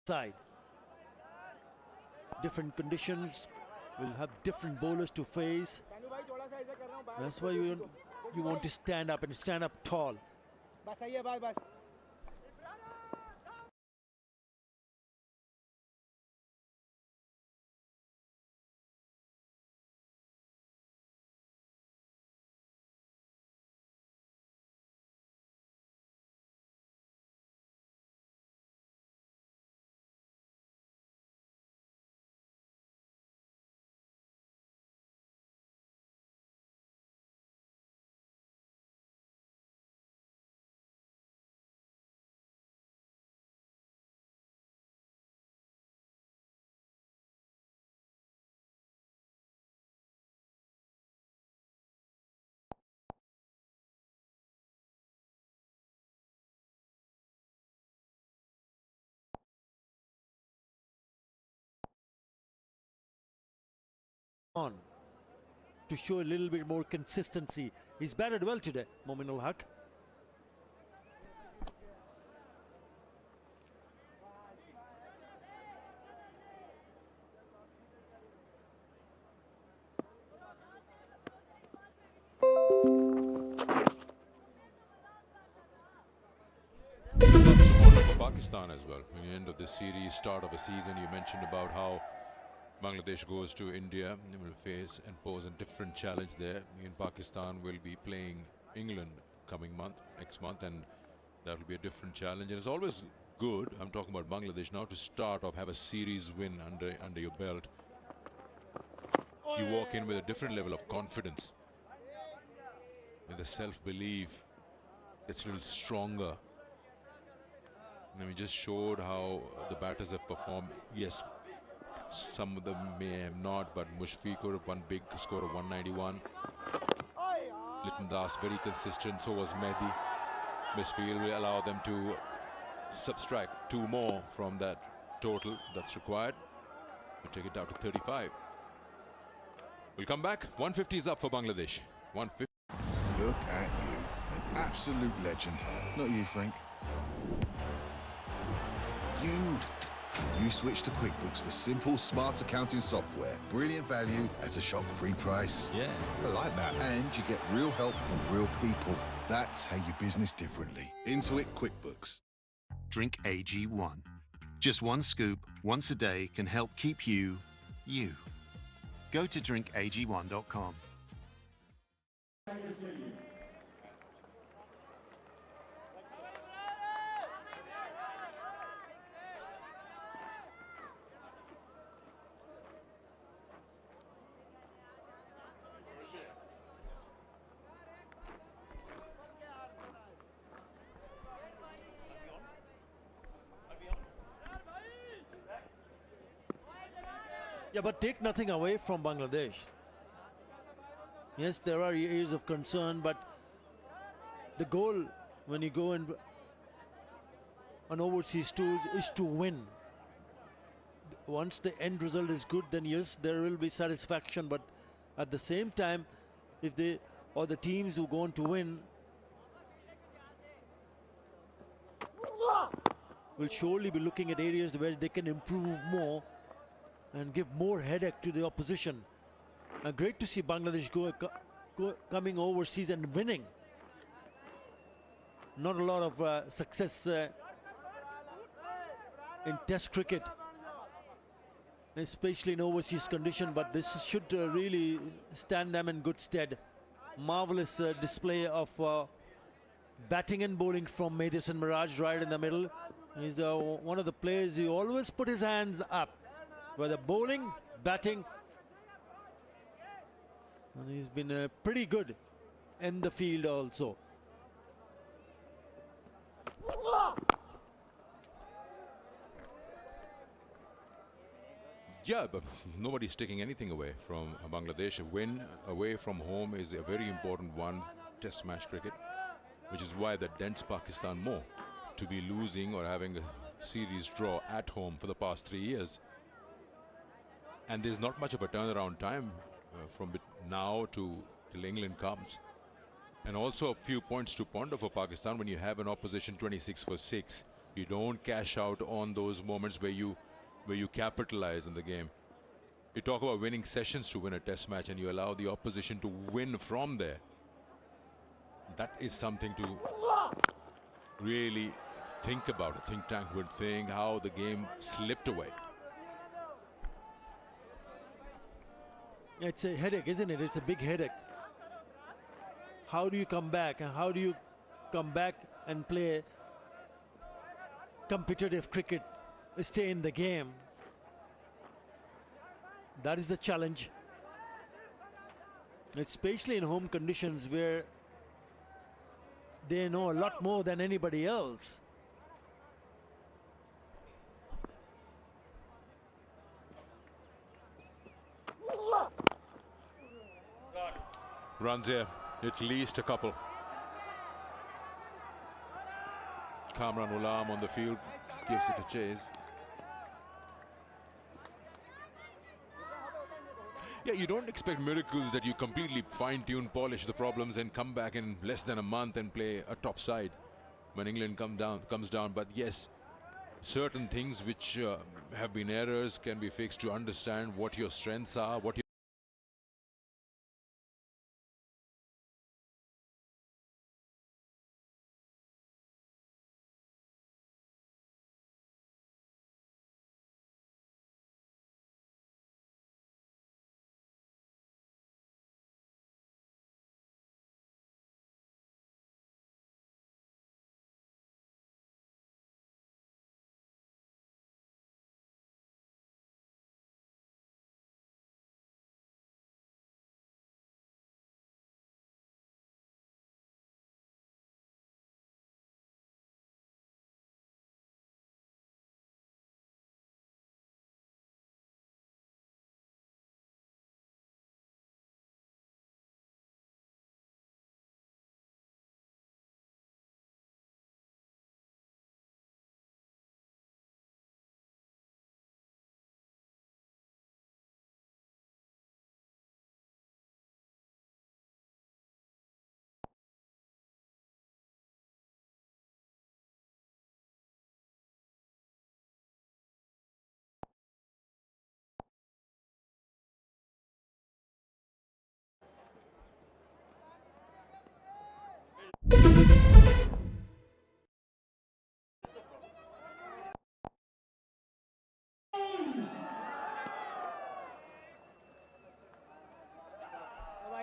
side. Different conditions will have different bowlers to face. That's why you want to stand up and stand up tall. On to show a little bit more consistency. He's batted well today, Momin ul Haq. For Pakistan as well. In the end of the series, start of a season, you mentioned about how Bangladesh goes to India, they will face and pose a different challenge there. In Pakistan will be playing England next month, and that will be a different challenge. And it's always good, I'm talking about Bangladesh now, to start off, have a series win under your belt. You walk in with a different level of confidence, with the self-belief that's a little stronger. And we just showed how the batters have performed. Yes, some of them may have not, but Mushfiqur, one big score of 191. Liton Das very consistent, so was Mehdi. Misfield will allow them to subtract 2 more from that total that's required to take it down to 35. We'll come back. 150 is up for Bangladesh. 150. Look at you, an absolute legend. Not you, Frank. You switch to QuickBooks for simple, smart accounting software. Brilliant value at a shock-free price. Yeah, I like that. And you get real help from real people. That's how you business differently. Intuit QuickBooks. Drink AG1. Just 1 scoop, once a day, can help keep you, you. Go to drinkag1.com. Yeah, but take nothing away from Bangladesh. Yes, there are areas of concern, but the goal when you go on overseas tours is to win. Once the end result is good, then yes, there will be satisfaction. But at the same time, if they or the teams who go on to win will surely be looking at areas where they can improve more and give more headache to the opposition. Great to see Bangladesh coming overseas and winning. Not a lot of success in Test cricket, especially in overseas condition, but this should really stand them in good stead. Marvelous display of batting and bowling from Madison Mirage right in the middle. He's one of the players who always put his hands up, whether bowling, batting, and he's been pretty good in the field also. Yeah, but nobody's taking anything away from Bangladesh. A win away from home is a very important one, Test match cricket, which is why that dents Pakistan more to be losing or having a series draw at home for the past 3 years. And there's not much of a turnaround time from now till England comes. And also a few points to ponder for Pakistan when you have an opposition 26 for 6 You don't cash out on those moments where you capitalize in the game. You talk about winning sessions to win a test match, and you allow the opposition to win from there. That is something to really think about. A think tank would think how the game slipped away. It's a headache, isn't it? It's a big headache. How do you come back? And how do you come back and play competitive cricket, stay in the game? That is the challenge, especially in home conditions where they know a lot more than anybody else. Runs here, at least a couple. Kamran Ulam on the field gives it a chase. Yeah, you don't expect miracles that you completely fine-tune, polish the problems and come back in less than a month and play a top side when England comes down. But yes, certain things which have been errors can be fixed to understand what your strengths are, what your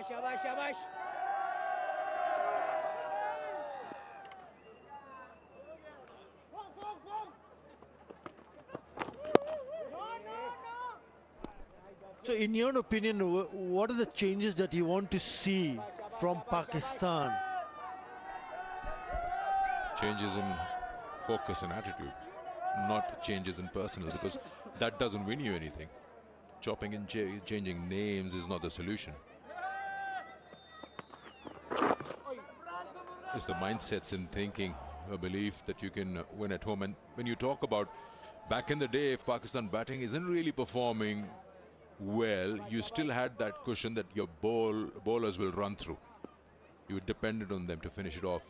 Shabash, shabash. So in your opinion, what are the changes that you want to see from Pakistan? changes in focus and attitude, not changes in personal, because that doesn't win you anything. Chopping and changing names is not the solution. It's the mindsets and thinking, a belief that you can win at home. And when you talk about back in the day, if Pakistan batting isn't really performing well, you still had that cushion that your bowlers will run through. You were dependent on them to finish it off.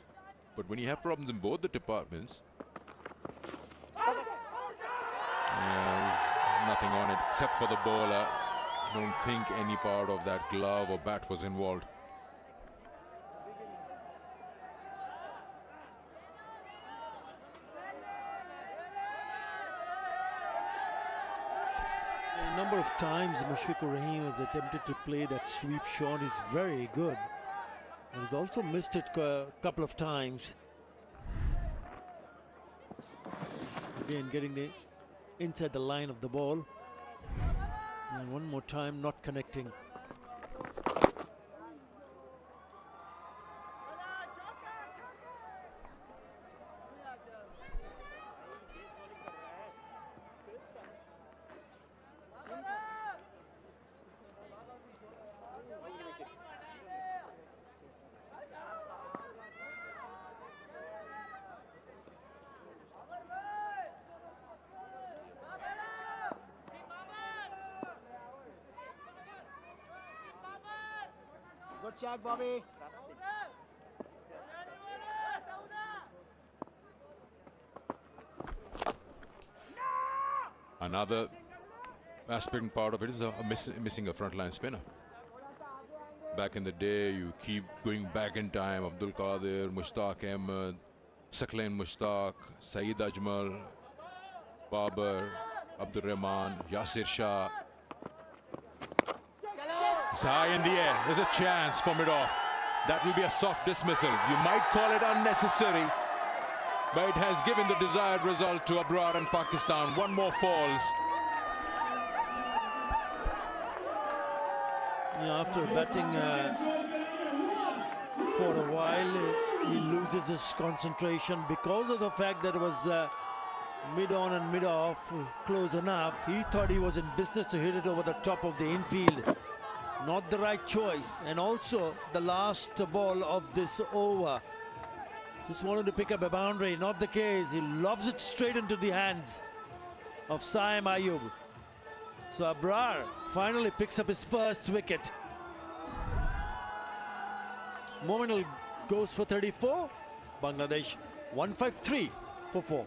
But when you have problems in both the departments, there's nothing on it except for the bowler. I don't think any part of that glove or bat was involved. A number of times Mushfiqur Rahim has attempted to play that sweep shot. Is very good. He's also missed it a couple of times. Again, getting the inside the line of the ball. And one more time, not connecting. Good check, Bobby. Another aspect and part of it is missing a frontline spinner. Back in the day, you keep going back in time. Abdul Qadir, Mushtaq Ahmed, Saqlain Mushtaq, Saeed Ajmal, Babar, Abdul Rahman, Yasir Shah. It's high in the air. There's a chance for mid-off. That will be a soft dismissal. You might call it unnecessary, but it has given the desired result to Abrar and Pakistan. One more falls. Yeah, after batting for a while, he loses his concentration because of the fact that it was mid-on and mid-off close enough. He thought he was in business to hit it over the top of the infield. Not the right choice. And also the last ball of this over. Just wanted to pick up a boundary. Not the case. He lobs it straight into the hands of Saim Ayub. So Abrar finally picks up his first wicket. Mominal goes for 34. Bangladesh 153 for 4.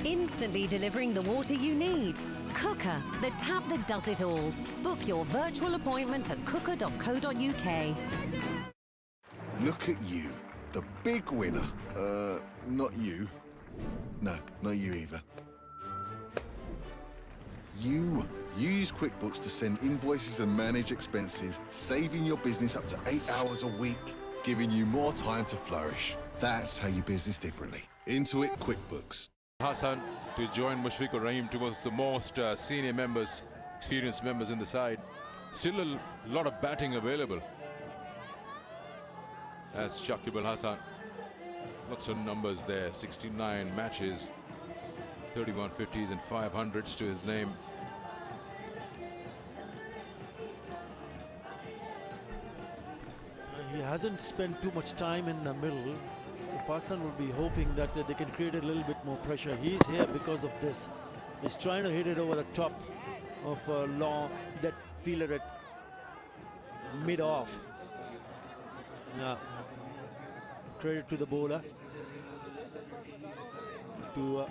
Instantly delivering the water you need. Cooker, the tap that does it all. Book your virtual appointment at cooker.co.uk. Look at you, the big winner. Not you. No, not you either. You use QuickBooks to send invoices and manage expenses, saving your business up to 8 hours a week, giving you more time to flourish. That's how you business differently. Intuit QuickBooks. Hassan to join Mushfiqur Rahim towards the most senior members, experienced members in the side. Still a lot of batting available. As Shakib Al Hassan, lots of numbers there, 69 matches, 31 50s and 500s to his name. He hasn't spent too much time in the middle. Pakistan will be hoping that they can create a little bit more pressure. He's here because of this. He's trying to hit it over the top of long that fielder at mid-off. Yeah. Credit to the bowler to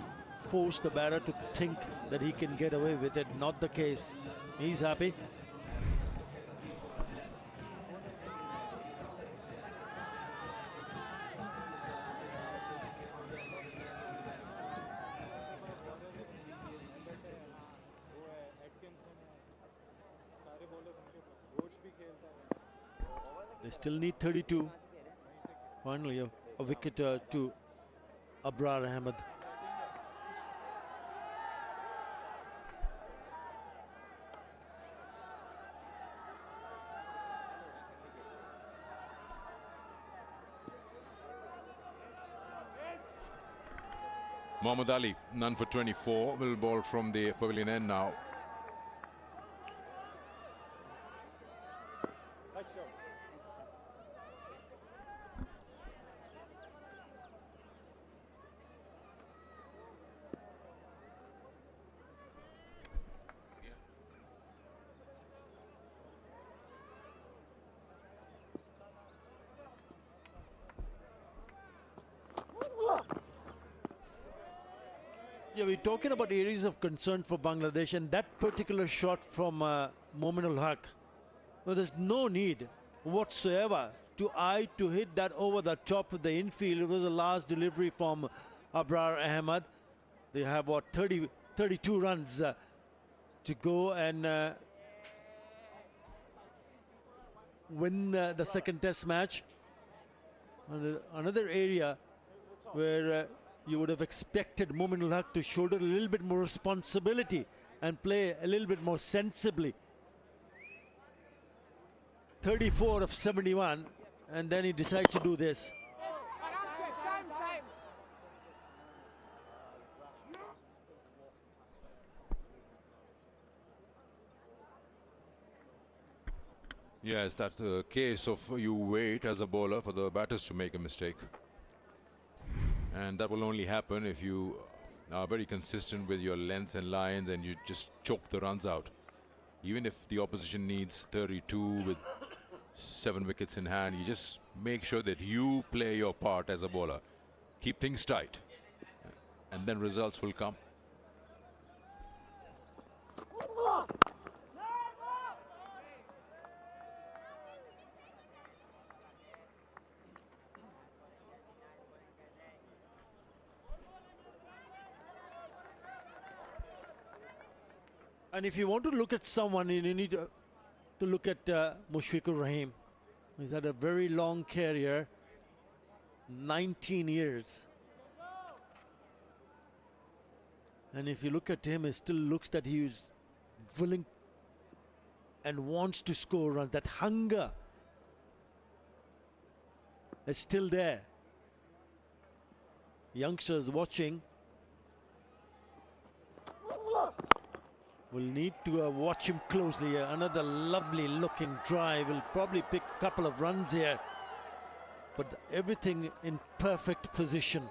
force the batter to think that he can get away with it. Not the case. He's happy. They still need 32. Finally, a wicket to Abrar Ahmed. Mohammad Ali, none for 24, will bowl from the pavilion end now. Yeah, we're talking about areas of concern for Bangladesh, and that particular shot from Momin ul Haq. Well, there's no need whatsoever to hit that over the top of the infield. It was the last delivery from Abrar Ahmed. They have what 32 runs to go and win the second test match. Another area where you would have expected Momin ul Haq to shoulder a little bit more responsibility and play a little bit more sensibly. 34 of 71, and then he decides to do this. Yes, that's the case of you wait as a bowler for the batters to make a mistake. And that will only happen if you are very consistent with your lengths and lines and you just choke the runs out. Even if the opposition needs 32 with 7 wickets in hand, you just make sure that you play your part as a bowler. Keep things tight. and then results will come. And if you want to look at someone, you need to look at Mushfiqur Rahim. He's had a very long career, 19 years. And if you look at him, it still looks that he is willing and wants to score runs. That hunger is still there. Youngsters watching will need to watch him closely. Another lovely looking drive. Will probably pick a couple of runs here, but everything in perfect position.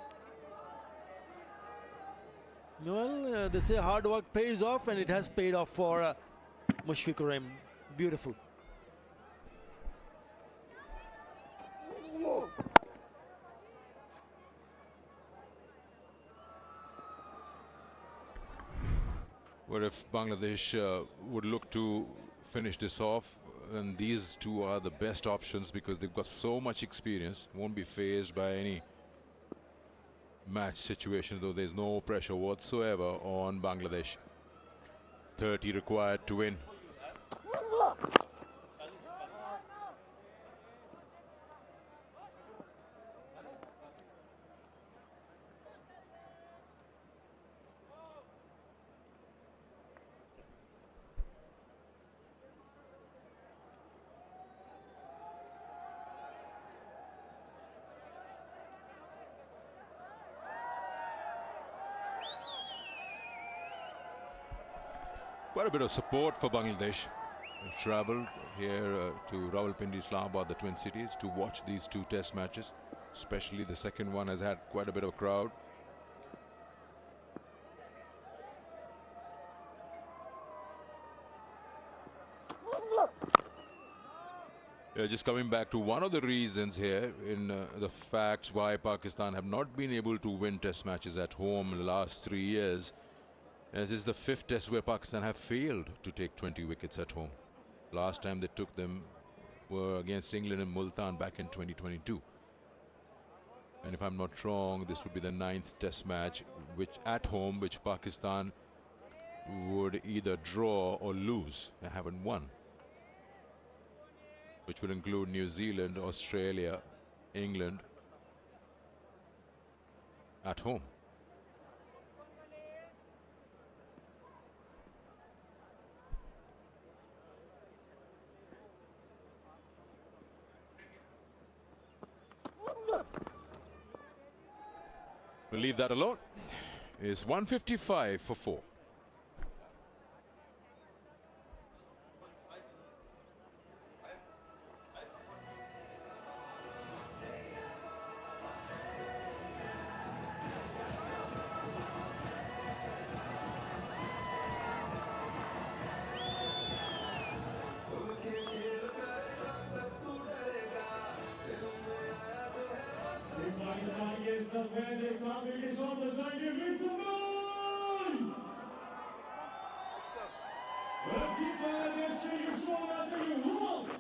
Well, they say hard work pays off, and it has paid off for Mushfiqur Rahim. Beautiful. What if Bangladesh would look to finish this off, and these two are the best options because they've got so much experience, won't be phased by any match situation, though there's no pressure whatsoever on Bangladesh. 30 required to win. Quite a bit of support for Bangladesh. They've travelled here to Rawalpindi, Islamabad, the Twin Cities, to watch these two test matches. Especially the second one has had quite a bit of crowd. Just coming back to one of the reasons here in the facts why Pakistan have not been able to win test matches at home in the last 3 years. As is the 5th test where Pakistan have failed to take 20 wickets at home. Last time they took them were against England in Multan back in 2022. And if I'm not wrong, this would be the 9th test match at home which Pakistan would either draw or lose. They haven't won. Which would include New Zealand, Australia, England at home. We'll leave that alone. It's 155 for 4.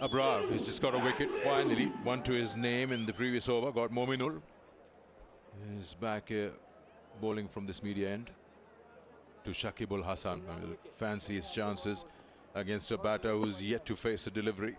Abrar has just got a wicket finally, one to his name in the previous over. Got Mominul. He's back bowling from this media end to Shakibul Hasan. Fancy his chances against a batter who's yet to face a delivery.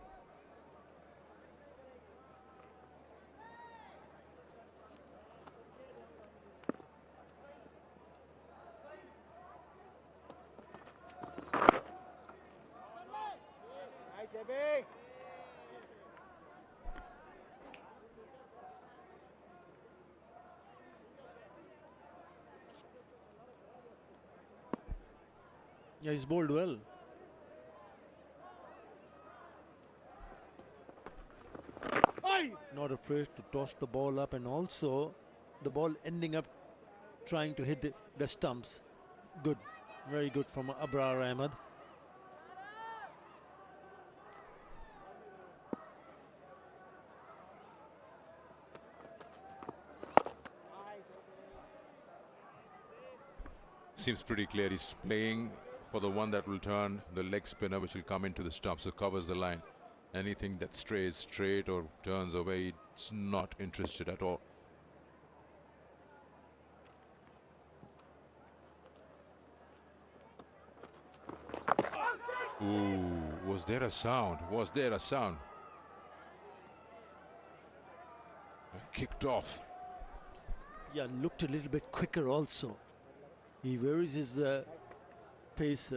Yeah, he's bowled well. Not afraid to toss the ball up, and also the ball ending up trying to hit the stumps. Good, very good from Abrar Ahmed. seems pretty clear. He's playing for the one that will turn, the leg spinner, which will come into the stump, so covers the line. Anything that strays straight or turns away, it's not interested at all. Ooh, was there a sound? Was there a sound? Kicked off. Yeah, looked a little bit quicker also. He varies his pace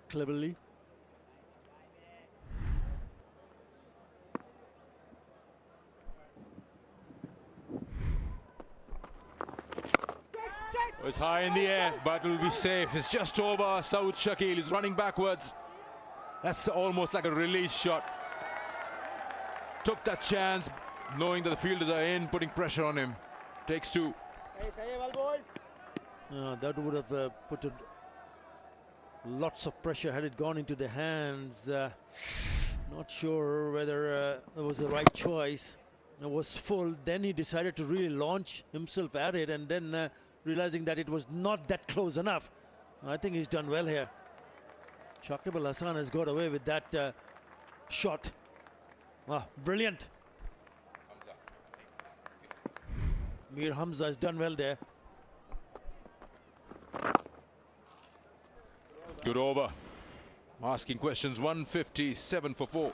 cleverly. It's high in the air, but will be safe. It's just over. Saud Shakil is running backwards. That's almost like a release shot. Took that chance, knowing that the fielders are in, putting pressure on him. Takes two. That would have put lots of pressure had it gone into the hands. Not sure whether it was the right choice. It was full. Then he decided to really launch himself at it, and then realizing that it was not that close enough. I think he's done well here. Shakib Al Hasan has got away with that shot. Wow, brilliant. Mir Hamza has done well there. Good over. Asking questions. 157 for 4.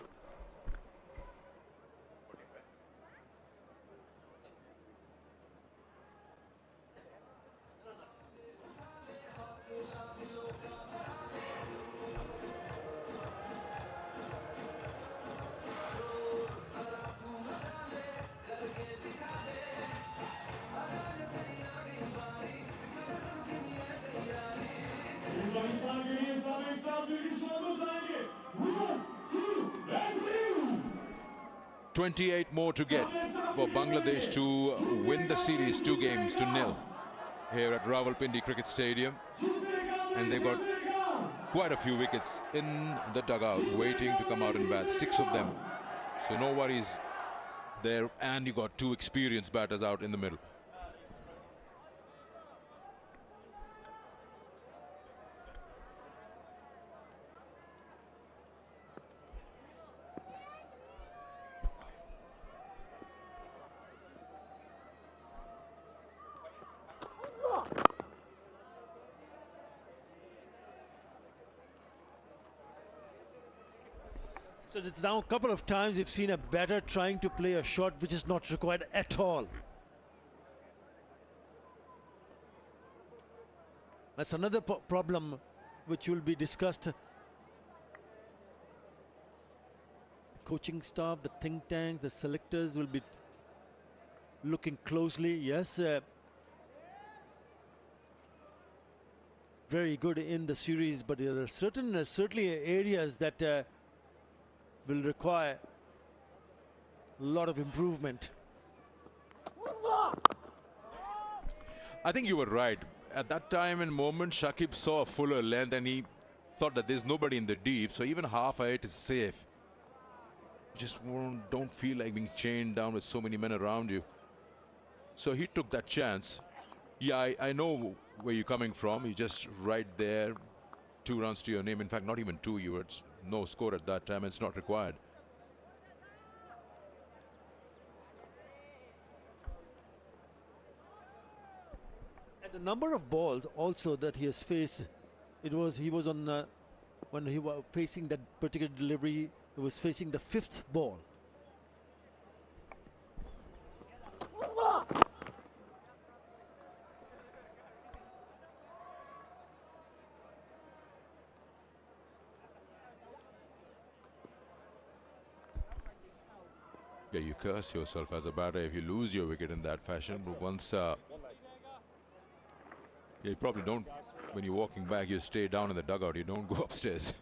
.28 more to get for Bangladesh to win the series 2-0 here at Rawalpindi Cricket Stadium, and they've got quite a few wickets in the dugout waiting to come out and bat, 6 of them, so no worries there, and you got 2 experienced batters out in the middle. So now a couple of times we've seen a batter trying to play a shot which is not required at all. That's another problem which will be discussed. The coaching staff, the think tanks, the selectors will be looking closely. Yes, very good in the series, but there are certainly areas that will require a lot of improvement. I think you were right. At that time and moment, Shakib saw a fuller length and he thought that there's nobody in the deep, so even half a hit is safe. You just don't feel like being chained down with so many men around you. So he took that chance. Yeah, I know where you're coming from. You're just right there, 2 runs to your name. In fact, not even 2. You were no score at that time. It's not required. And the number of balls also that he has faced, he was on when he was facing that particular delivery, he was facing the 5th ball. Yeah, you curse yourself as a batter if you lose your wicket in that fashion. But once, yeah, you probably don't. When you're walking back, you stay down in the dugout. You don't go upstairs.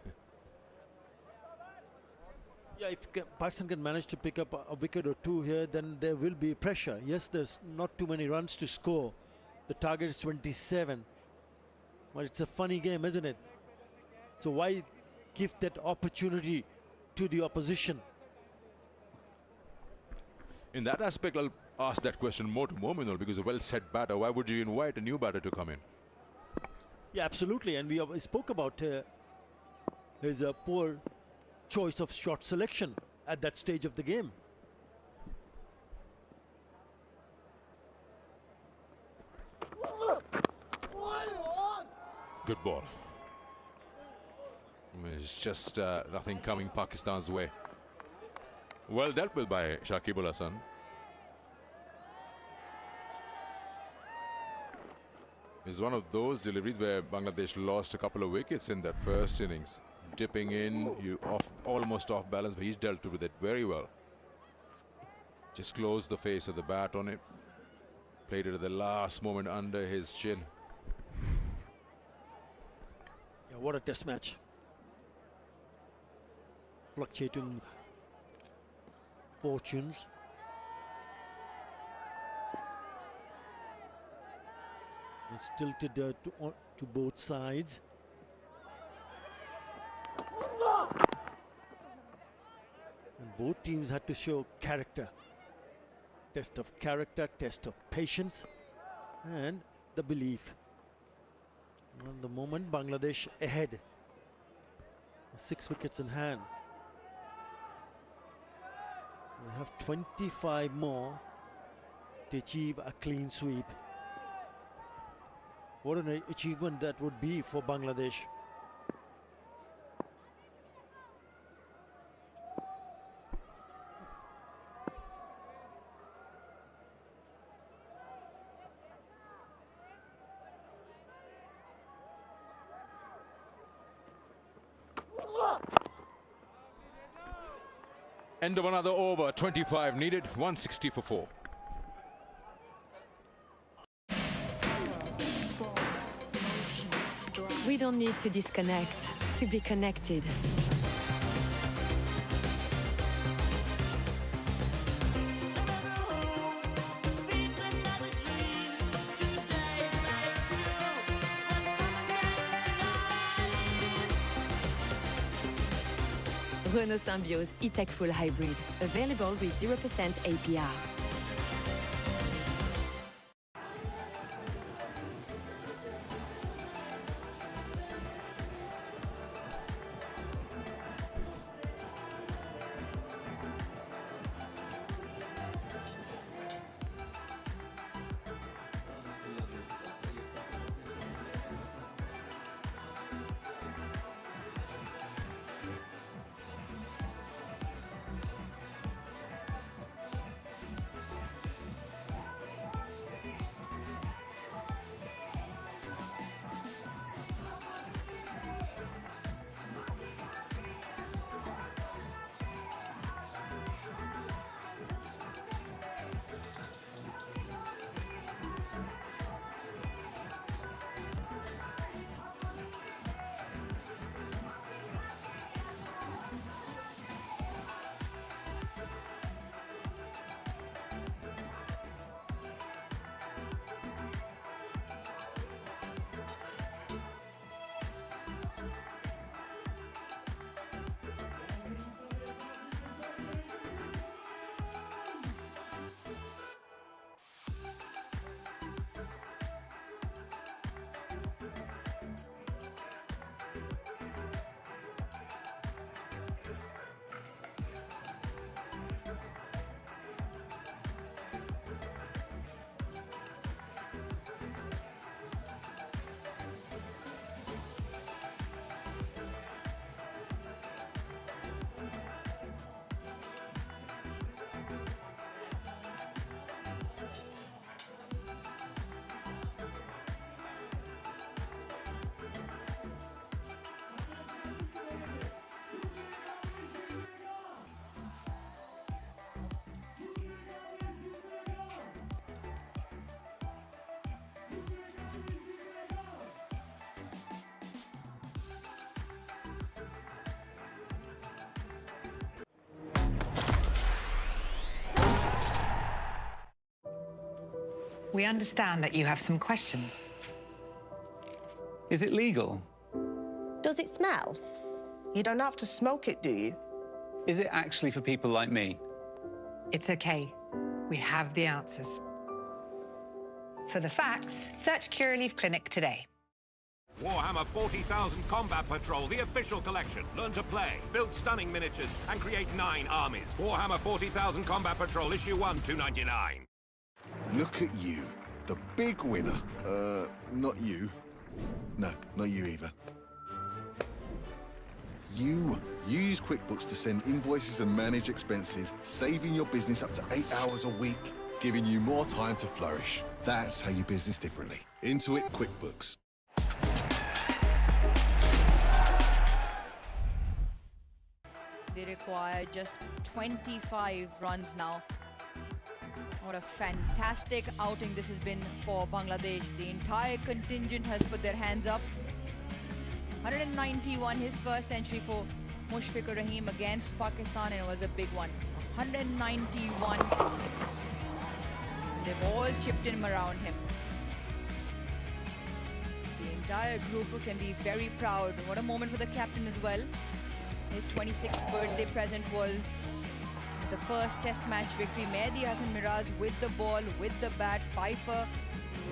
Yeah, if Pakistan can manage to pick up a wicket or 2 here, then there will be pressure. Yes, there's not too many runs to score. The target is 27. But it's a funny game, isn't it? So why give that opportunity to the opposition? In that aspect, ask that question more to Mominul, because a well-set batter, why would you invite a new batter to come in? Yeah, absolutely. And we spoke about his poor choice of shot selection at that stage of the game. Good ball. It's just nothing coming Pakistan's way. Well dealt with by Shakibul Hasan. It's one of those deliveries where Bangladesh lost a couple of wickets in that first innings. Dipping in, almost off balance, but he's dealt with it very well. Just closed the face of the bat on it. Played it at the last moment under his chin. Yeah, what a test match. Fluctuating fortunes. It's tilted to both sides. And both teams had to show character. Test of character, test of patience, and the belief. And the moment Bangladesh ahead. 6 wickets in hand. They have 25 more to achieve a clean sweep. What an achievement that would be for Bangladesh. End of another over, 25 needed, 160 for 4. We don't need to disconnect to be connected. Renault Symbioz E-Tech Full Hybrid, available with 0% APR. We understand that you have some questions. Is it legal? Does it smell? You don't have to smoke it, do you? Is it actually for people like me? It's okay. we have the answers. For the facts, search Curaleaf Clinic today. Warhammer 40,000 Combat Patrol, the official collection. Learn to play, build stunning miniatures, and create 9 armies. Warhammer 40,000 Combat Patrol, issue 1, $2.99. Look at you, the big winner. Not you. No, not you either. You use QuickBooks to send invoices and manage expenses, saving your business up to 8 hours a week, giving you more time to flourish. That's how you business differently. Intuit QuickBooks. They require just 25 runs now. What a fantastic outing this has been for Bangladesh. The entire contingent has put their hands up. 191, his first century for Mushfiqur Rahim against Pakistan, and it was a big one. 191. They've all chipped in around him. The entire group can be very proud. What a moment for the captain as well. His 26th birthday present was the first test match victory. Mehdi Hassan Miraj with the ball, with the bat. Pfeiffer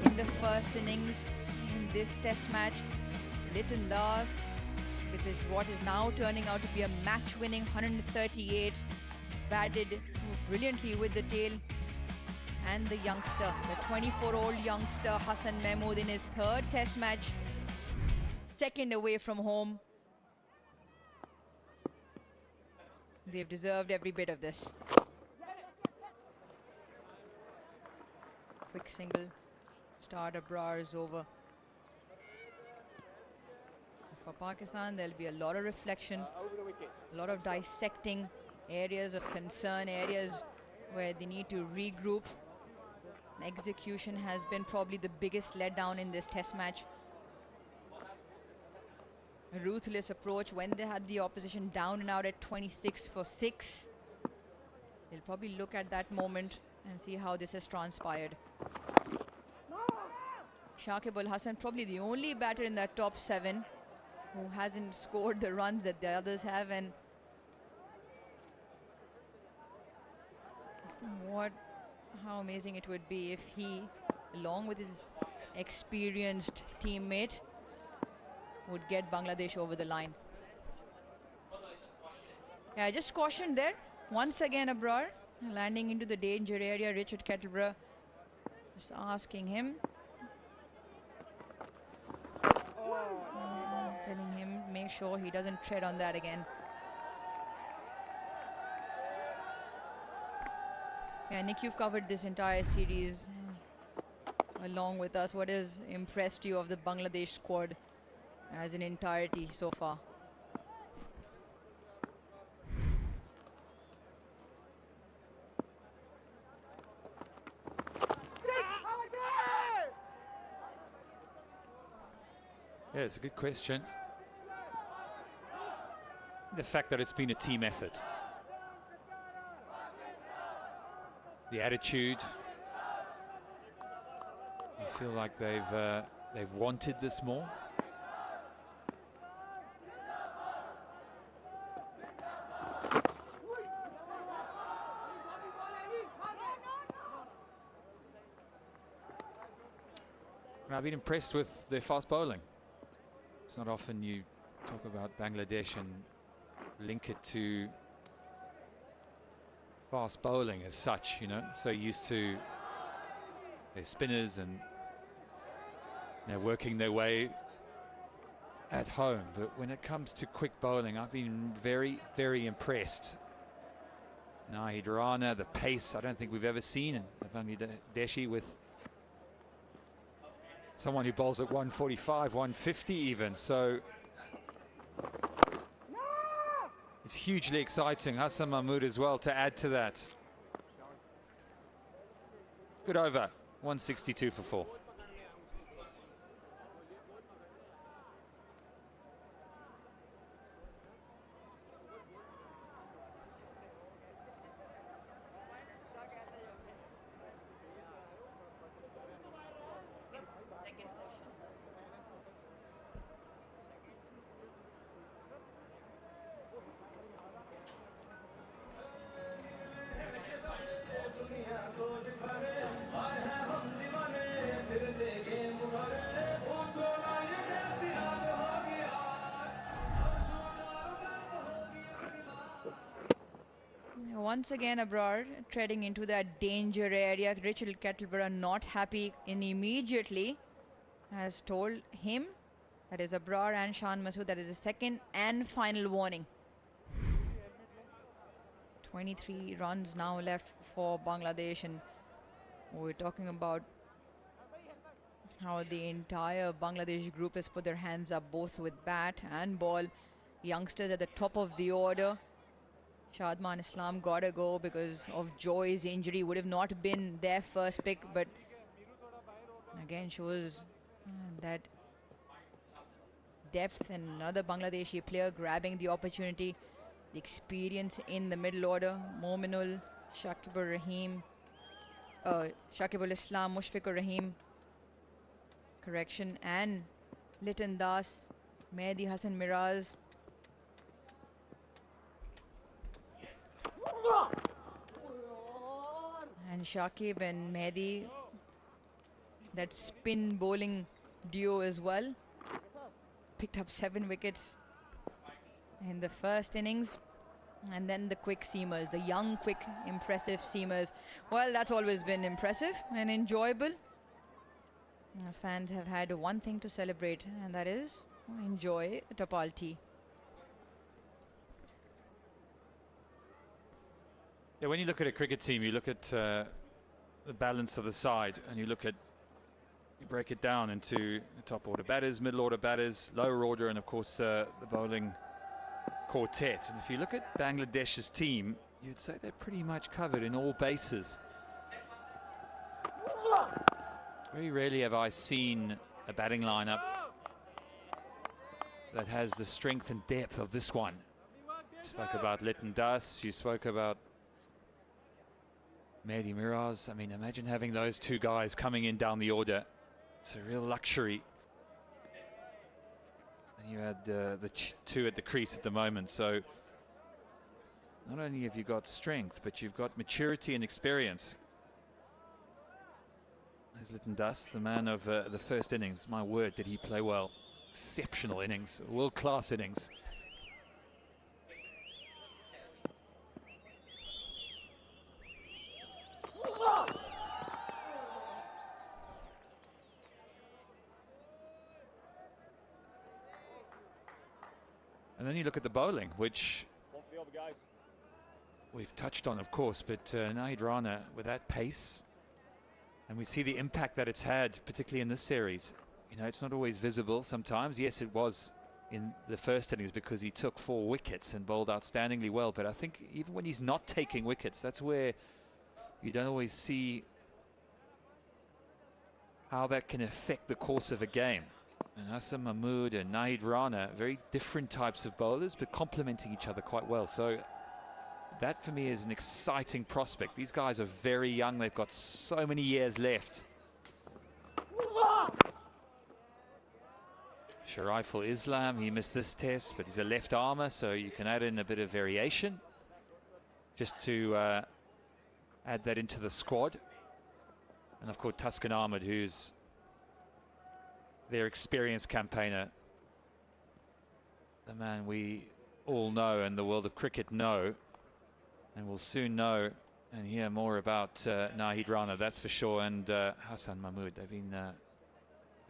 in the first innings in this test match. Litton Lars with what is now turning out to be a match-winning 138. Batted brilliantly with the tail. And the youngster, the 24-year-old youngster Hassan Mahmood in his third test match. Second away from home. They've deserved every bit of this. Quick single. Start Abrar is over. For Pakistan, there'll be a lot of reflection, a lot of dissecting areas of concern, areas where they need to regroup. Execution has been probably the biggest letdown in this test match. A ruthless approach when they had the opposition down and out at 26 for 6. They'll probably look at that moment and see how this has transpired. Shakib Al Hasan, probably the only batter in that top 7 who hasn't scored the runs that the others have, and how amazing it would be if he, along with his experienced teammate, would get Bangladesh over the line. Yeah, just cautioned there. Once again, Abrar landing into the danger area. Richard Kettleborough just asking him, telling him make sure he doesn't tread on that again. Yeah, Nick, you've covered this entire series along with us. What has impressed you of the Bangladesh squad as an entirety so far? Yeah, it's a good question. The fact that it's been a team effort. The attitude. You feel like they've wanted this more. And I've been impressed with their fast bowling. It's not often you talk about Bangladesh and link it to fast bowling as such, you know, so used to their spinners and working their way at home. But when it comes to quick bowling, I've been very, very impressed. Nahid Rana, the pace I don't think we've ever seen in Bangladeshi, with someone who bowls at 145, 150 even, so it's hugely exciting. Hassan Mahmood as well to add to that. Good over, 162 for 4. once again Abrar treading into that danger area. Richard Kettleborough not happy in immediately has told him, that is Abrar and Shan Masood, that is the second and final warning. 23 runs now left for Bangladesh, and we're talking about how the entire Bangladesh group has put their hands up both with bat and ball. Youngsters at the top of the order. Shadman Islam gotta go because of Joy's injury. Would have not been their first pick, but again shows that depth, and another Bangladeshi player grabbing the opportunity. The experience in the middle order. Mominul, Shakibul Islam, Mushfiqur Rahim, correction, and Liton Das, Mehdi Hassan Miraz. And Shakib and Mehdi, that spin bowling duo as well. Picked up 7 wickets in the first innings. And then the quick seamers, the young, quick, impressive seamers. Well, that's always been impressive and enjoyable. Fans have had one thing to celebrate, and that is enjoy Tapal tea. Yeah, when you look at a cricket team, you look at the balance of the side, and you break it down into top order batters, middle order batters, lower order, and of course the bowling quartet. And if you look at Bangladesh's team, you'd say they're pretty much covered in all bases. Very rarely have I seen a batting lineup that has the strength and depth of this one. You spoke about Liton Das, you spoke about Mehdi Miraz. I mean, imagine having those two guys coming in down the order. It's a real luxury. And you had the two at the crease at the moment, so not only have you got strength, but you've got maturity and experience. There's Liton Das, the man of the first innings. My word, did he play well. Exceptional innings, world-class innings. And then you look at the bowling, which we've touched on, of course, but Nahid Rana with that pace, and we see the impact that it's had, particularly in this series. You know, it's not always visible sometimes. Yes, it was in the first innings because he took 4 wickets and bowled outstandingly well, but I think even when he's not taking wickets, that's where you don't always see how that can affect the course of a game. And Hassan Mahmood and Nahid Rana, very different types of bowlers, but complementing each other quite well. So that for me is an exciting prospect. These guys are very young. They've got so many years left. Shariful Islam, he missed this test, but he's a left armour, so you can add in a bit of variation just to add that into the squad. And of course Tuscan Ahmed, who's their experienced campaigner, the man we all know and the world of cricket know, and we'll soon know and hear more about Nahid Rana, that's for sure, and Hassan Mahmood. They've been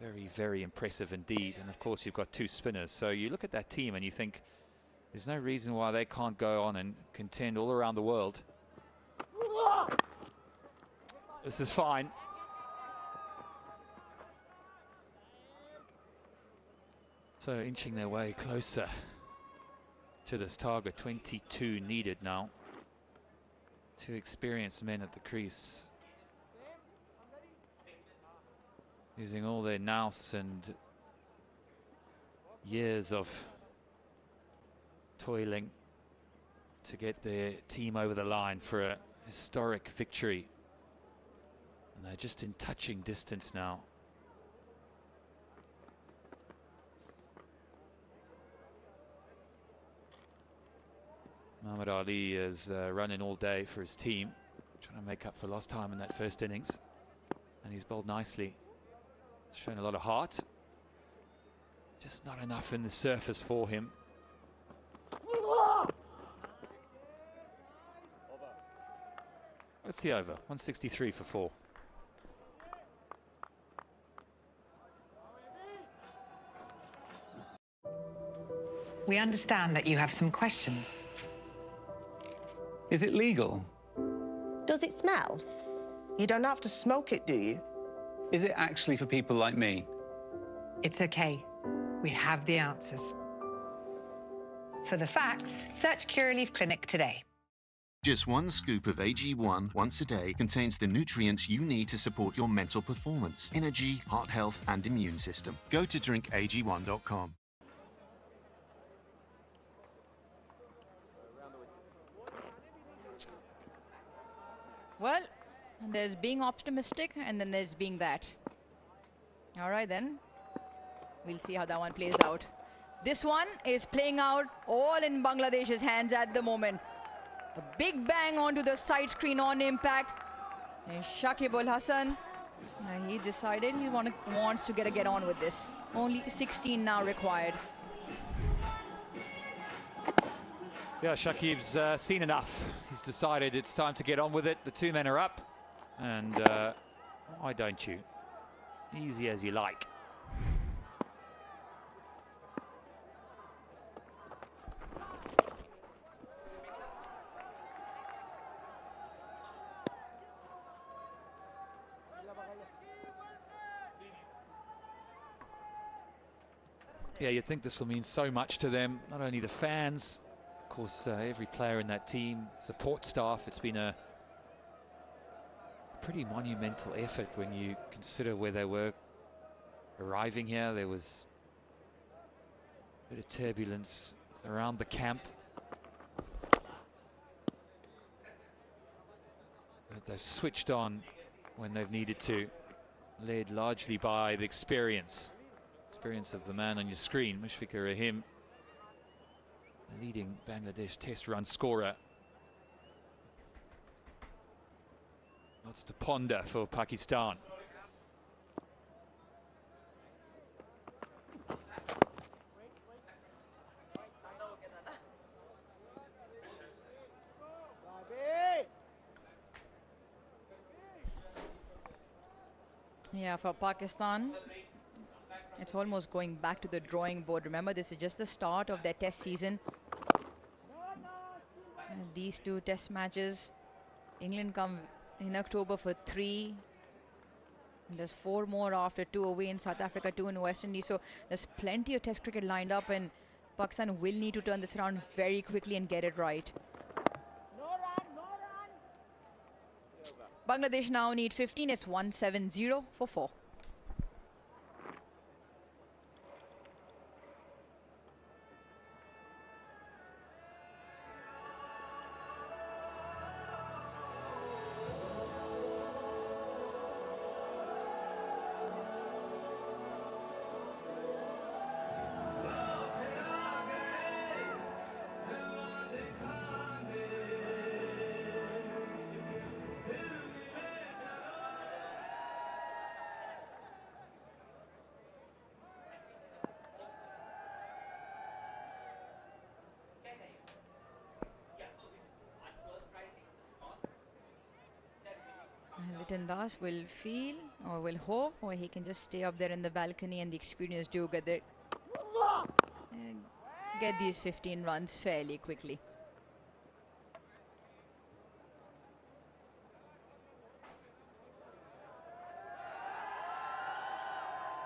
very, very impressive indeed. And of course you've got 2 spinners, so you look at that team and you think there's no reason why they can't go on and contend all around the world. This is fine. So inching their way closer to this target. 22 needed now. 2 experienced men at the crease, using all their nous and years of toiling to get their team over the line for a historic victory. And they're just in touching distance now. Muhammad Ali is running all day for his team, trying to make up for lost time in that first innings. And he's bowled nicely. It's shown a lot of heart. Just not enough in the surface for him. What's the over? 163 for 4. We understand that you have some questions. Is it legal? Does it smell? You don't have to smoke it, do you? Is it actually for people like me? It's okay. We have the answers. For the facts, search Curaleaf Clinic today. Just one scoop of AG1 once a day contains the nutrients you need to support your mental performance, energy, heart health, and immune system. Go to drinkag1.com. Well, there's being optimistic and then there's being that. All right, then. We'll see how that one plays out. This one is playing out all in Bangladesh's hands at the moment. A big bang onto the side screen on impact. And Shakib-ul Hasan, he decided he wants to get on with this. Only 16 now required. Yeah, Shakib's seen enough. He's decided it's time to get on with it. The 2 men are up. And why don't you? Easy as you like. Yeah, you'd think this will mean so much to them, not only the fans, of course, every player in that team, support staff. It's been a pretty monumental effort when you consider where they were arriving here. There was a bit of turbulence around the camp. But they've switched on when they've needed to, led largely by the experience of the man on your screen, Mushfiqur Rahim, the leading Bangladesh test run scorer. Lots to ponder for Pakistan. Yeah, for Pakistan, it's almost going back to the drawing board. Remember, this is just the start of their test season. And these 2 test matches, England come in October for 3. And there's 4 more after, 2 away in South Africa, 2 in West Indies. So there's plenty of test cricket lined up, and Pakistan will need to turn this around very quickly and get it right. Bangladesh now need 15. It's 170 for 4. Liton Das will feel, or will hope, or he can just stay up there in the balcony, and the experienced do get there, get these 15 runs fairly quickly.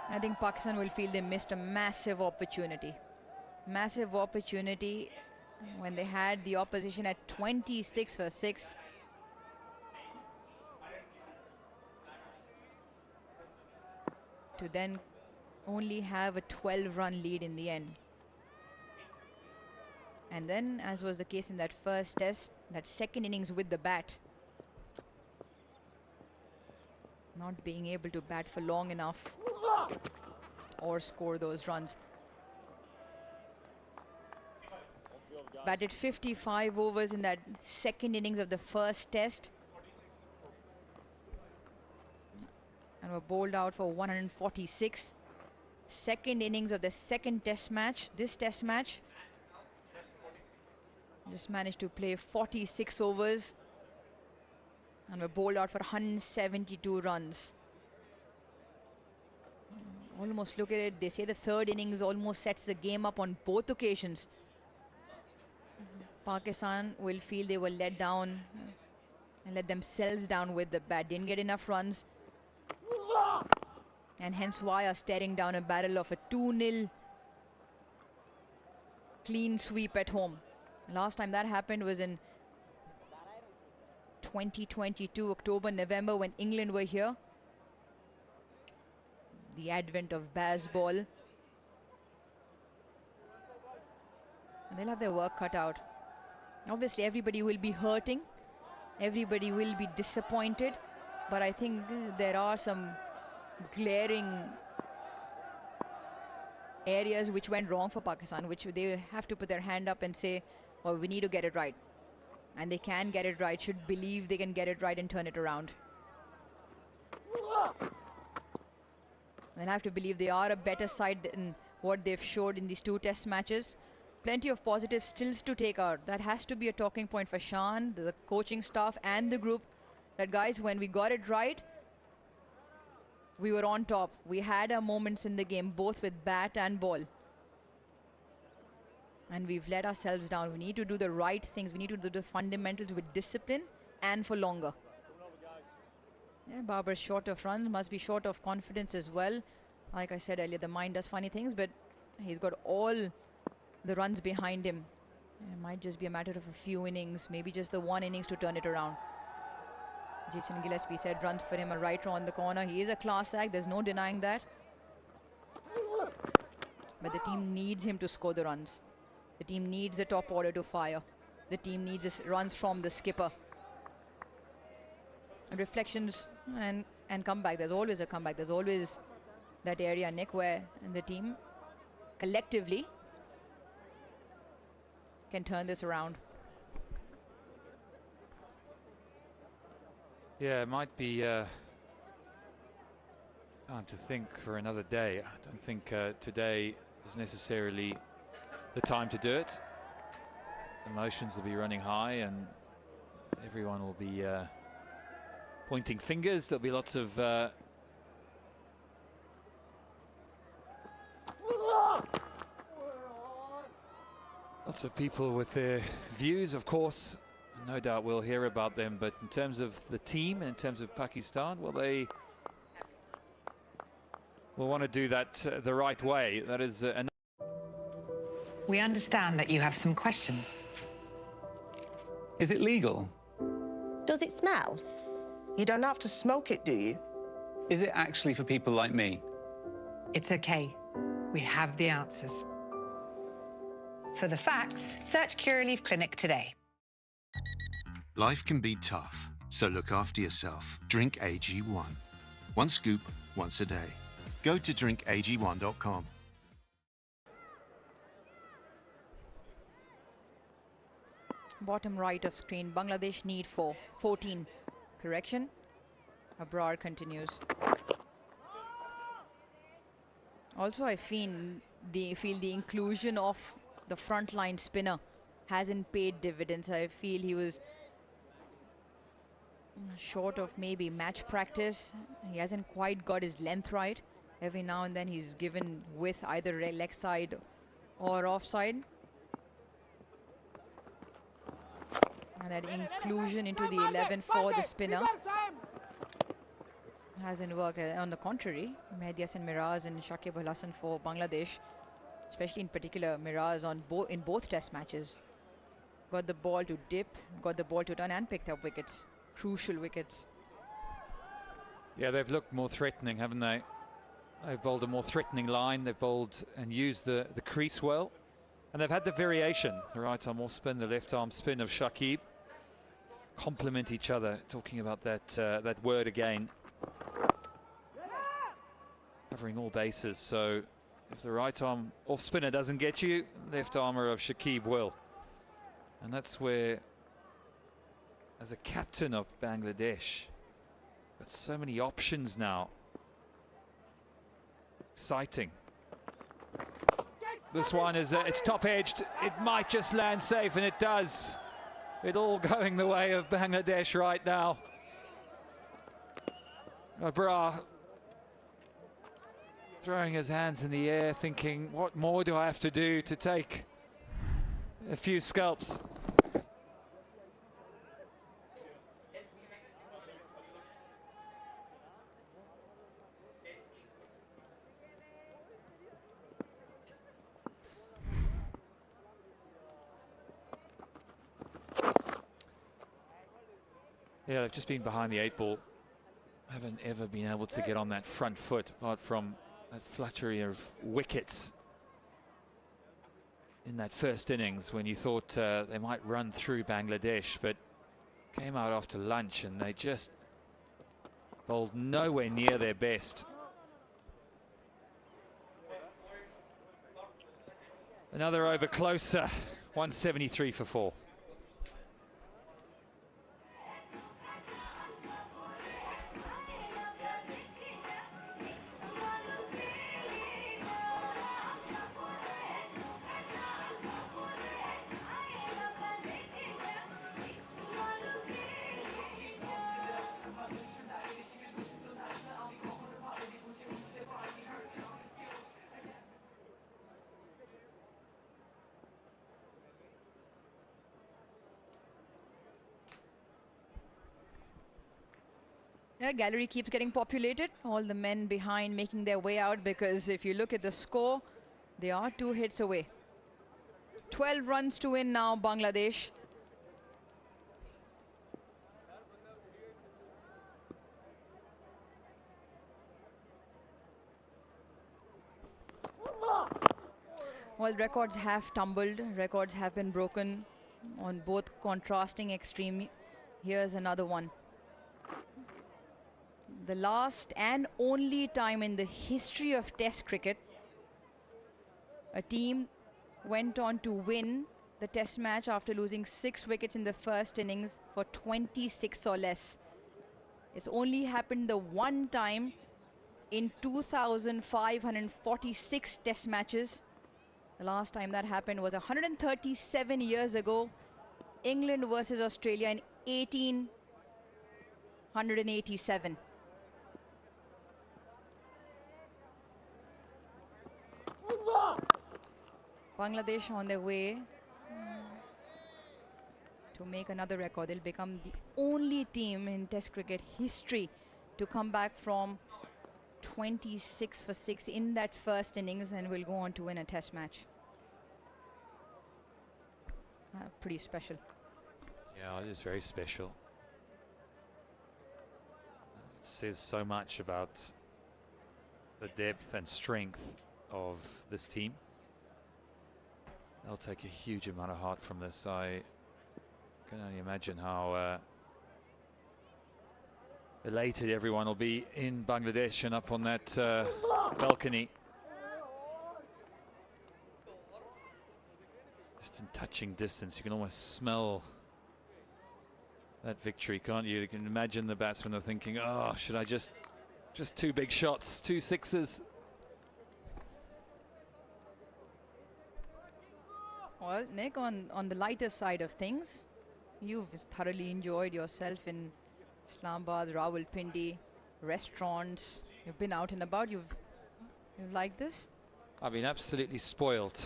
I think Pakistan will feel they missed a massive opportunity. Massive opportunity when they had the opposition at 26 for 6. To then only have a 12-run lead in the end. And then, as was the case in that first test, that second innings with the bat, not being able to bat for long enough or score those runs. Batted 55 overs in that second innings of the first test, and were bowled out for 146. Second innings of the second test match, this test match, just managed to play 46 overs. And we're bowled out for 172 runs. Almost look at it. They say the third innings almost sets the game up on both occasions. Pakistan will feel they were let down and let themselves down with the bat. Didn't get enough runs. And hence why are staring down a barrel of a 2-0 clean sweep at home. Last time that happened was in 2022, October, November, when England were here. The advent of Bazball. And they'll have their work cut out. Obviously, everybody will be hurting. Everybody will be disappointed. But I think there are some glaring areas which went wrong for Pakistan, which they have to put their hand up and say, well, we need to get it right. And they can get it right, should believe they can get it right and turn it around. They'll have to believe they are a better side than what they've showed in these 2 test matches. Plenty of positive stills to take out. That has to be a talking point for Shan, the coaching staff and the group. That guys, when we got it right, we were on top. We had our moments in the game, both with bat and ball. And we've let ourselves down. We need to do the right things. We need to do the fundamentals with discipline and for longer. Yeah, Babar's short of runs, must be short of confidence as well. Like I said earlier, the mind does funny things, but he's got all the runs behind him. It might just be a matter of a few innings, maybe just the 1 innings to turn it around. Jason Gillespie said runs for him are right on the corner. He is a class act, there's no denying that. But the team needs him to score the runs. The team needs the top order to fire. The team needs runs from the skipper. Reflections and comeback. There's always a comeback. There's always that area, Nick, where the team collectively can turn this around. Yeah, it might be time to think for another day. I don't think today is necessarily the time to do it. Emotions will be running high and everyone will be pointing fingers. There'll be lots of people with their views, of course. No doubt we'll hear about them, but in terms of the team and in terms of Pakistan, well, they will want to do that the right way. That is We understand that you have some questions. Is it legal? Does it smell? You don't have to smoke it, do you? Is it actually for people like me? It's okay. We have the answers. For the facts, search Curaleaf Clinic today. Life can be tough, so look after yourself. Drink AG1. 1 scoop, once a day. Go to drinkag1.com. Bottom right of screen, Bangladesh need 14. Correction. Abrar continues. Also, I feel the inclusion of the frontline spinner hasn't paid dividends. I feel he was short of maybe match practice. He hasn't quite got his length right. Every now and then he's given with either leg side or offside. And that inclusion into the 11 for the spinner hasn't worked. On the contrary, Mehdi Hasan Miraz and Shakib Al Hasan for Bangladesh, especially in particular Miraz in both test matches, got the ball to dip, got the ball to turn and picked up wickets. Crucial wickets. Yeah, they've looked more threatening, haven't they? They've bowled a more threatening line. They've bowled and used the crease well. And they've had the variation. The right arm off spin, the left arm spin of Shakib. Complement each other. Talking about that word again. Covering all bases. So if the right arm off spinner doesn't get you, left armour of Shakib will. And that's where, as a captain of Bangladesh, got so many options now. Exciting. This one is it's top edged. It might just land safe, and it does. It all going the way of Bangladesh right now. Bra throwing his hands in the air, thinking, what more do I have to do to take a few scalps? Yeah, they've just been behind the 8 ball. Haven't ever been able to get on that front foot, apart from that fluttery of wickets in that first innings when you thought they might run through Bangladesh, but came out after lunch and they just bowled nowhere near their best. Another over closer, 173 for 4. Yeah, gallery keeps getting populated. All the men behind making their way out, because if you look at the score, they are 2 hits away. 12 runs to win now, Bangladesh. Well, records have tumbled, records have been broken on both contrasting extreme. Here's another one. The last and only time in the history of Test cricket a team went on to win the Test match after losing 6 wickets in the first innings for 26 or less. It's only happened the one time in 2,546 Test matches. The last time that happened was 137 years ago, England versus Australia in 1887. Bangladesh on their way to make another record. They'll become the only team in Test cricket history to come back from 26 for 6 in that first innings and will go on to win a Test match. Pretty special. Yeah, it is very special. It says so much about the depth and strength of this team. They'll take a huge amount of heart from this. I can only imagine how elated everyone will be in Bangladesh and up on that balcony. Just in touching distance, you can almost smell that victory, can't you? You can imagine the batsmen are thinking, oh, should I just 2 big shots, 2 sixes. Well, Nick, on the lighter side of things, you've thoroughly enjoyed yourself in Islamabad, Rawalpindi, restaurants. You've been out and about. You've liked this? I've been absolutely spoiled.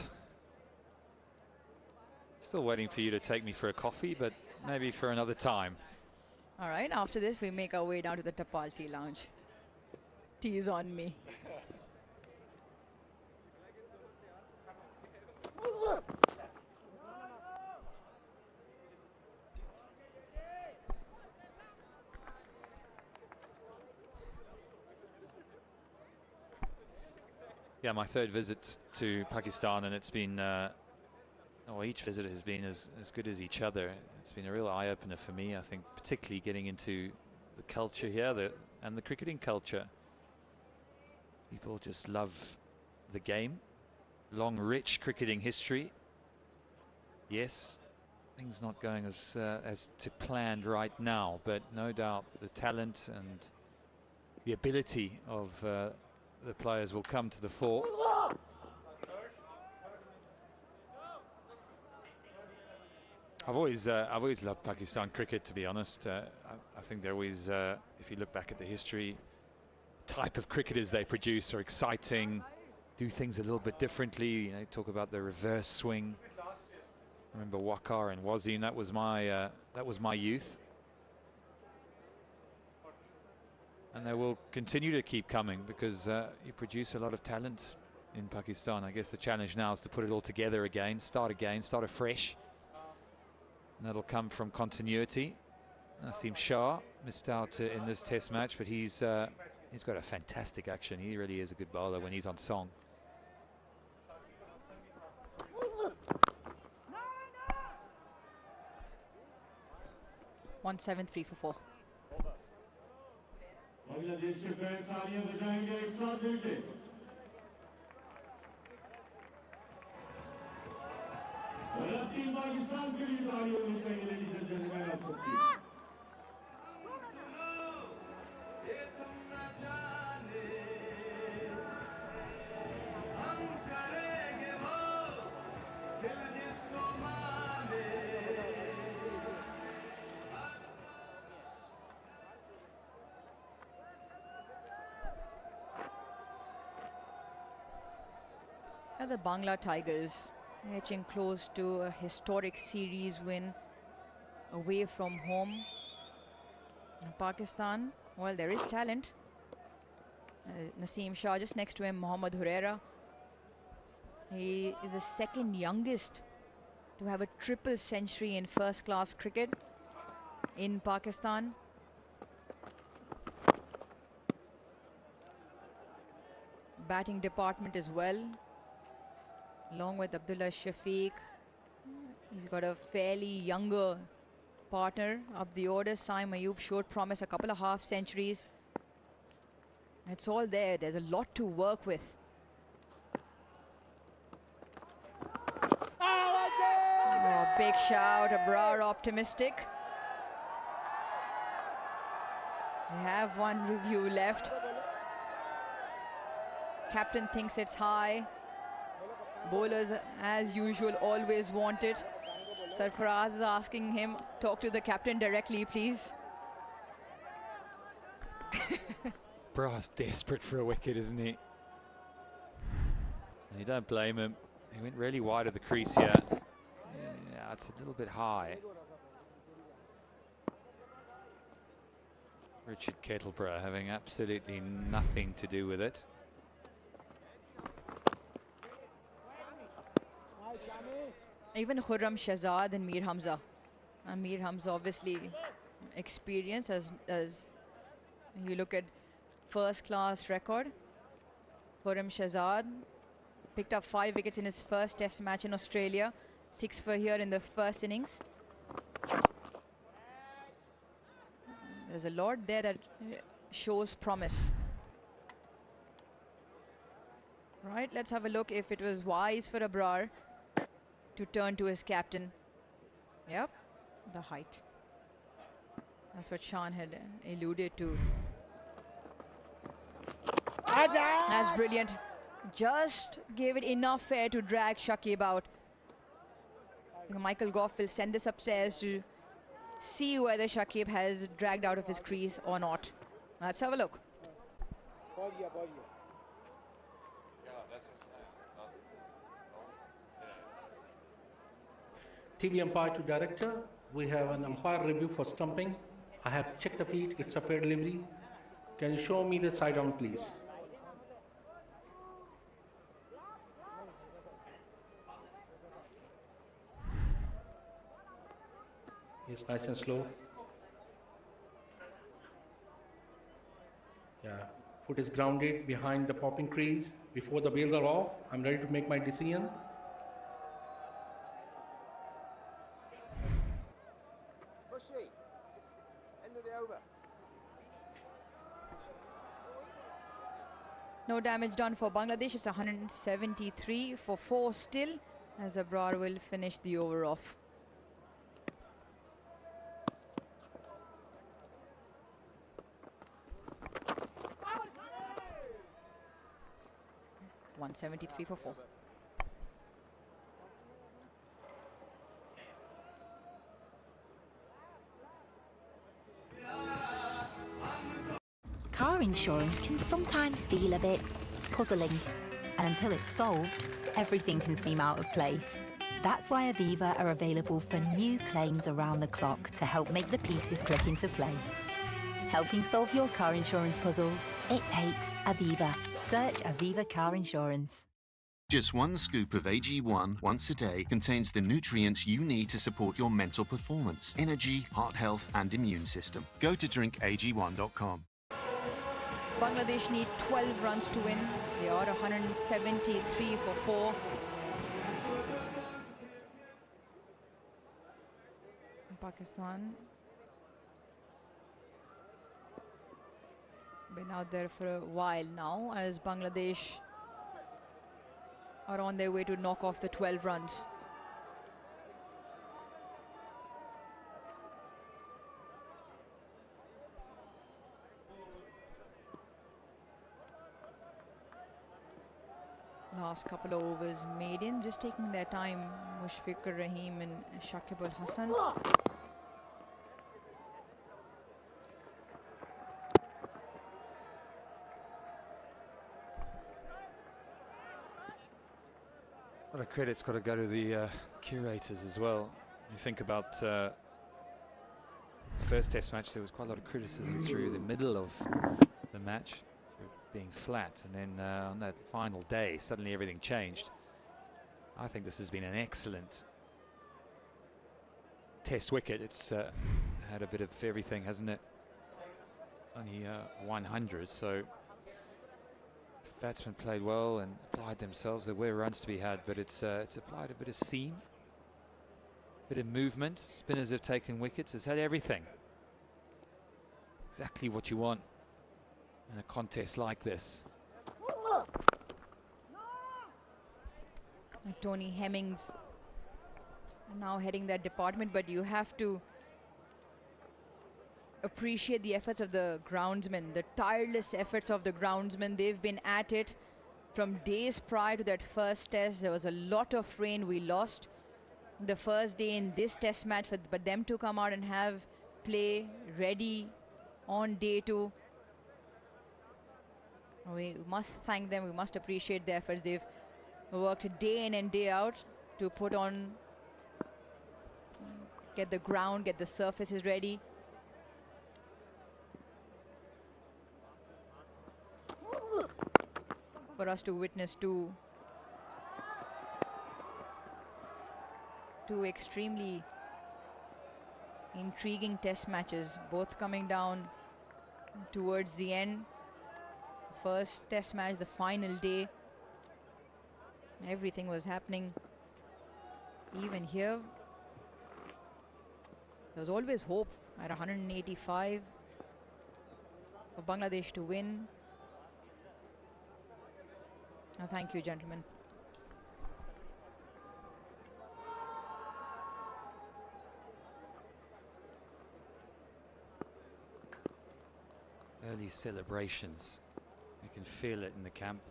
Still waiting for you to take me for a coffee, but maybe for another time. All right, after this, we make our way down to the Tapal Tea Lounge. Tea is on me. Yeah, my 3rd visit to Pakistan, and it's been, each visit has been as good as each other. It's been a real eye-opener for me, I think, particularly getting into the culture here and the cricketing culture. People just love the game. Long, rich cricketing history. Yes, things not going as to planned right now, but no doubt the talent and the ability of the players will come to the fore. I've always loved Pakistan cricket, to be honest. I think they're always, if you look back at the history, type of cricketers they produce are exciting, do things a little bit differently. You know, talk about the reverse swing. I remember Wakar and Wazim. That was my youth, and they will continue to keep coming because you produce a lot of talent in Pakistan. I guess the challenge now is to put it all together again, start afresh, and that'll come from continuity. Naseem Shah missed out in this test match, but he's got a fantastic action. He really is a good bowler when he's on song. One 7-3 for 4. The Bangla Tigers edging close to a historic series win away from home. In Pakistan, well, there is talent. Naseem Shah, just next to him, Mohammad Huraira. He is the second youngest to have a triple century in first-class cricket in Pakistan. Batting department as well, along with Abdullah Shafiq. He's got a fairly younger partner up the order. Saim Ayub showed promise, a couple of half centuries. It's all there. There's a lot to work with. Oh, big shout. Abrar optimistic. They have one review left. Captain thinks it's high. Bowlers, as usual, always want it. Sarfaraz is asking him, talk to the captain directly, please. Bra's desperate for a wicket, isn't he? And you don't blame him. He went really wide of the crease here. Yeah, it's a little bit high. Richard Kettleborough having absolutely nothing to do with it. Even Khurram Shahzad and Mir Hamza. And Mir Hamza obviously experience as you look at first class record. Khurram Shahzad picked up 5 wickets in his first test match in Australia. 6 for here in the first innings. There's a lot there that shows promise. Right, let's have a look if it was wise for Abrar to turn to his captain. Yep, the height. That's what Sean had alluded to. That's brilliant. Just gave it enough air to drag Shakib out. Michael Goff will send this upstairs to see whether Shakib has dragged out of his crease or not. Let's have a look. TV umpire to director, we have an umpire review for stumping. I have checked the feet, it's a fair delivery. Can you show me the side on, please? Yes, nice and slow. Yeah, foot is grounded behind the popping crease. Before the bails are off, I'm ready to make my decision. No damage done for Bangladesh. It's 173 for 4 still, as Abrar will finish the over off. .173 for 4. Car car insurance can sometimes feel a bit puzzling. And until it's solved, everything can seem out of place. That's why Aviva are available for new claims around the clock to help make the pieces click into place. Helping solve your car insurance puzzles, it takes Aviva. Search Aviva Car Insurance. Just one scoop of AG1 once a day contains the nutrients you need to support your mental performance, energy, heart health and immune system. Go to drinkag1.com. Bangladesh need 12 runs to win. They are 173 for 4. Pakistan been out there for a while now, as Bangladesh are on their way to knock off the 12 runs. Last couple of overs made in, just taking their time. Mushfiqur Rahim and Shakib Al Hassan. A lot of credit's got to go to the curators as well. You think about the first test match, there was quite a lot of criticism through the middle of the match for being flat, and then on that final day suddenly everything changed. I think this has been an excellent test wicket. It's had a bit of everything, hasn't it? Only 100, so batsmen played well and applied themselves. There were runs to be had, but it's applied a bit of seam, a bit of movement. Spinners have taken wickets. It's had everything. Exactly what you want in a contest like this. Tony Hemmings are now heading that department, but you have to appreciate the efforts of the groundsmen, the tireless efforts of the groundsmen. They've been at it from days prior to that first test. There was a lot of rain. We lost the first day in this test match, but them to come out and have play ready on day 2, we must thank them. We must appreciate their efforts. They've worked day in and day out to put on, get the ground, get the surfaces ready. For us to witness two extremely intriguing test matches, both coming down towards the end. First test match, the final day, everything was happening. Even here, there was always hope at 185 for Bangladesh to win. Thank you, gentlemen. Early celebrations. You can feel it in the camp.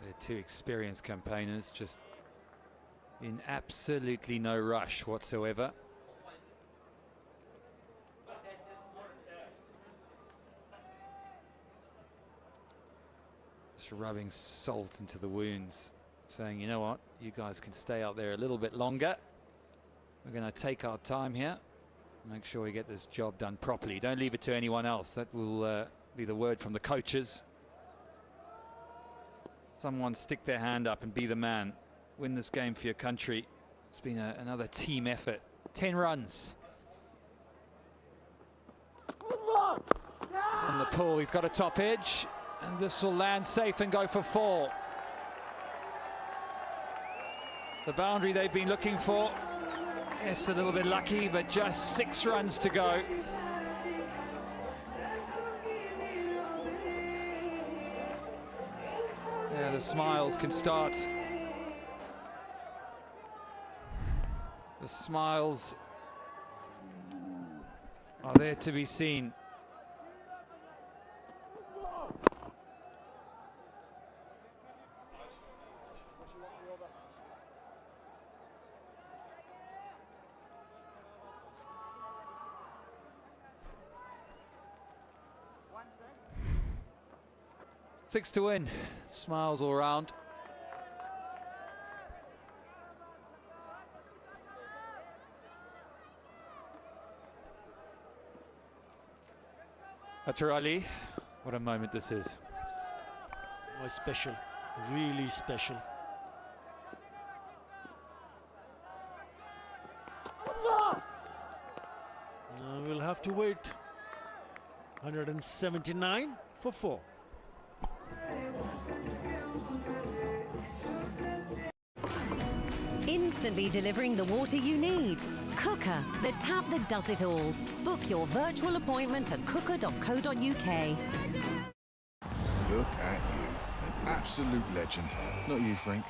They're two experienced campaigners, just in absolutely no rush whatsoever. Just rubbing salt into the wounds, saying, you know what, you guys can stay out there a little bit longer. We're going to take our time here, make sure we get this job done properly. Don't leave it to anyone else. That will be the word from the coaches. Someone stick their hand up and be the man. Win this game for your country. It's been another team effort. 10 runs. From the pull, he's got a top edge, and this will land safe and go for 4. The boundary they've been looking for. Yes, a little bit lucky, but just 6 runs to go. Yeah, the smiles can start. The smiles are there to be seen. 6 to win. Smiles all round. Atar Ali, what a moment this is. Oh, special, really special. Now we'll have to wait. 179 for 4. Instantly delivering the water you need. Cooker, the tap that does it all. Book your virtual appointment at cooker.co.uk. Look at you, an absolute legend. Not you, Frank.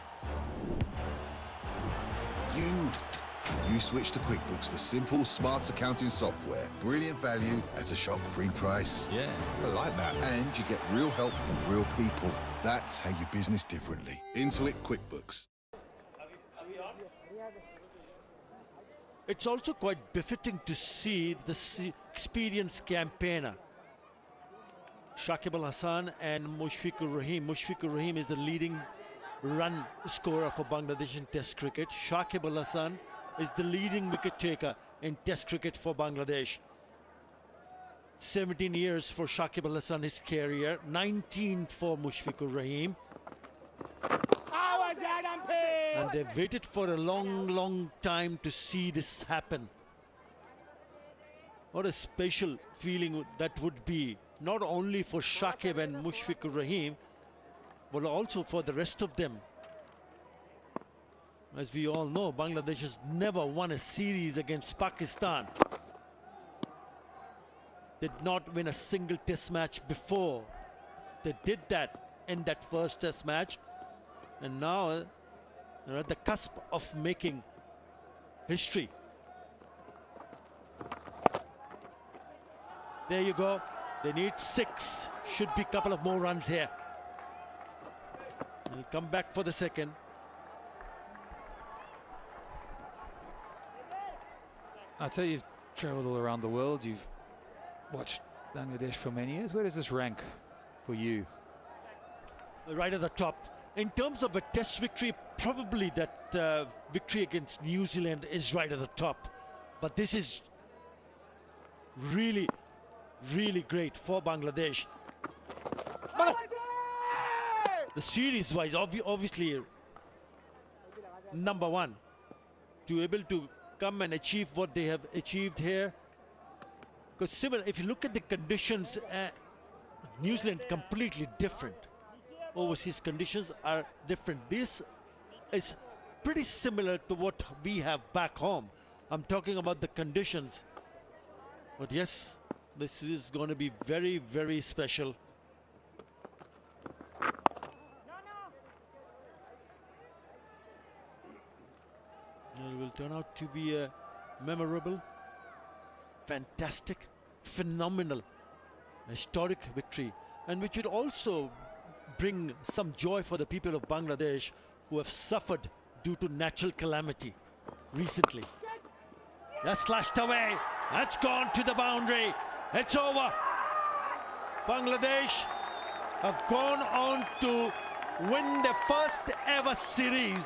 You switch to QuickBooks for simple, smart accounting software. Brilliant value at a shock-free price. Yeah, I like that. And you get real help from real people. That's how you business differently. Intuit QuickBooks. It's also quite befitting to see the experienced campaigner, Shakib Al Hasan and Mushfiqur Rahim. Mushfiqur Rahim is the leading run scorer for Bangladesh in Test cricket. Shakib Al Hasan is the leading wicket taker in Test cricket for Bangladesh. 17 years for Shakib Al Hasan, his career, 19 for Mushfiqur Rahim. And they've waited for a long time to see this happen. What a special feeling that would be, not only for Shakib and Mushfiqur Rahim, but also for the rest of them. As we all know, Bangladesh has never won a series against Pakistan. They did not win a single test match before. They did that in that first test match, and now they're at the cusp of making history. There you go. They need 6. Should be a couple of more runs here. He'll come back for the second. I tell you, you've travelled all around the world. You've watched Bangladesh for many years. Where does this rank for you? Right at the top. In terms of a test victory, probably that victory against New Zealand is right at the top. But this is really great for Bangladesh. The series-wise, obviously, number one, to able to come and achieve what they have achieved here. Because similar, if you look at the conditions, New Zealand completely different. Overseas conditions are different. This is pretty similar to what we have back home. I'm talking about the conditions. But yes, this is going to be very special. It will turn out to be a memorable, fantastic, phenomenal, historic victory, and which would also bring some joy for the people of Bangladesh who have suffered due to natural calamity recently. That's slashed away. That's gone to the boundary. It's over. Bangladesh have gone on to win their first ever series